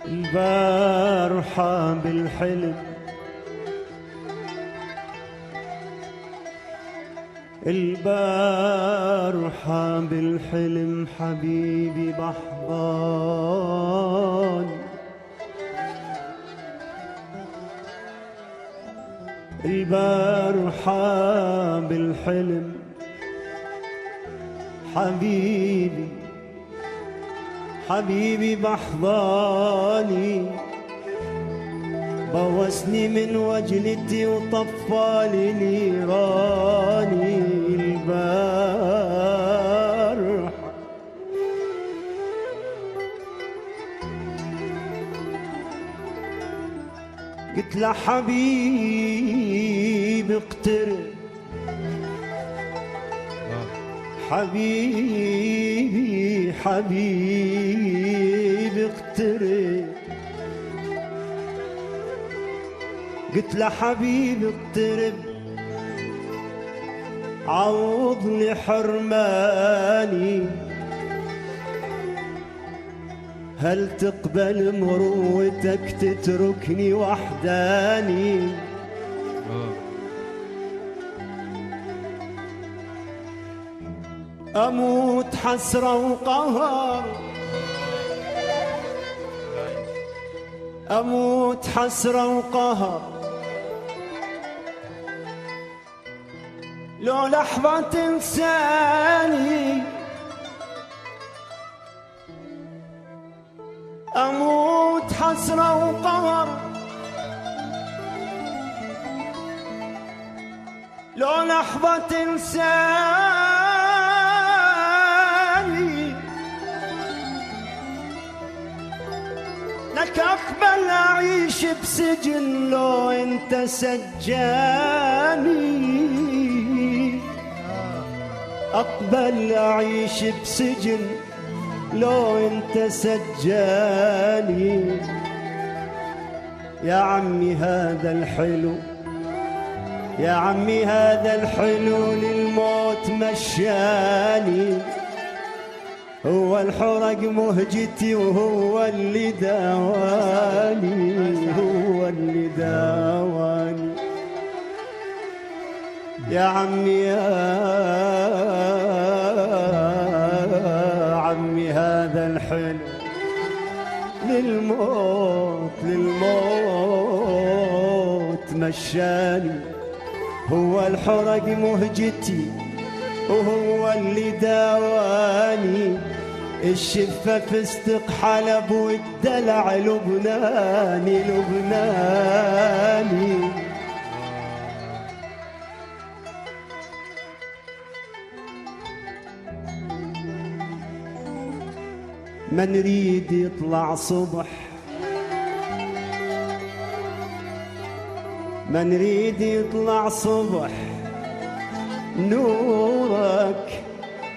البارحة بالحلم، البارحة بالحلم حبيبي بحضان، البارحة بالحلم حبيبي حبيبي بحضاني، بوسني من وجلتي وطفالي نيراني. البارحة قلت له حبيبي اقترب، حبيبي حبيبي اقترب، قلت له حبيبي اقترب عوضني حرماني، هل تقبل مروتك تتركني وحداني؟ أموت حسرة وقهر، أموت حسرة وقهر، لو لحظة تنساني، أموت حسرة وقهر، لو لحظة تنساني، لك أقبل أعيش بسجن لو أنت سجاني، أقبل أعيش بسجن لو أنت سجاني. يا عمي هذا الحلو، يا عمي هذا الحلو للموت مشاني، هو الحرق مهجتي وهو اللي داواني، هو اللي داواني. يا عمي يا عمي هذا الحلو للموت، للموت مشاني، هو الحرق مهجتي وهو اللي داواني. الشفة فستق حلب والدلع لبناني، لبناني. ما نريد يطلع صبح، ما نريد يطلع صبح، نورك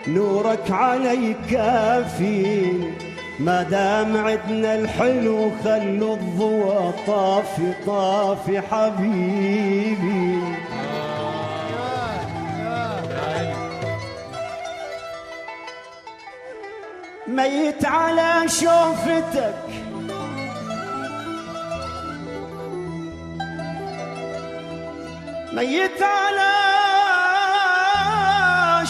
نورك علي كافي، ما دام عدنا الحلو خلوا الضوء طافي طافي حبيبي. ميت على شوفتك، ميت على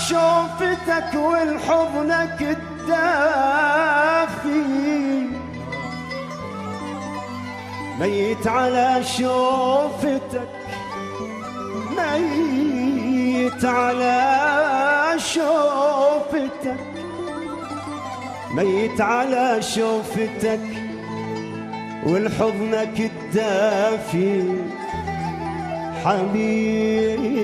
شوفتك والحضنك الدافي، ميت على شوفتك، ميت على شوفتك، ميت على شوفتك والحضنك الدافي حبيبي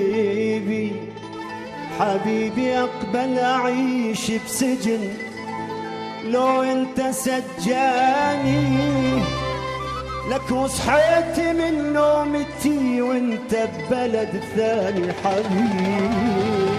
حبيبي. أقبل أعيش بسجن لو أنت سجاني، لك وصحيت من نومتي وأنت ببلد ثاني حبيبي.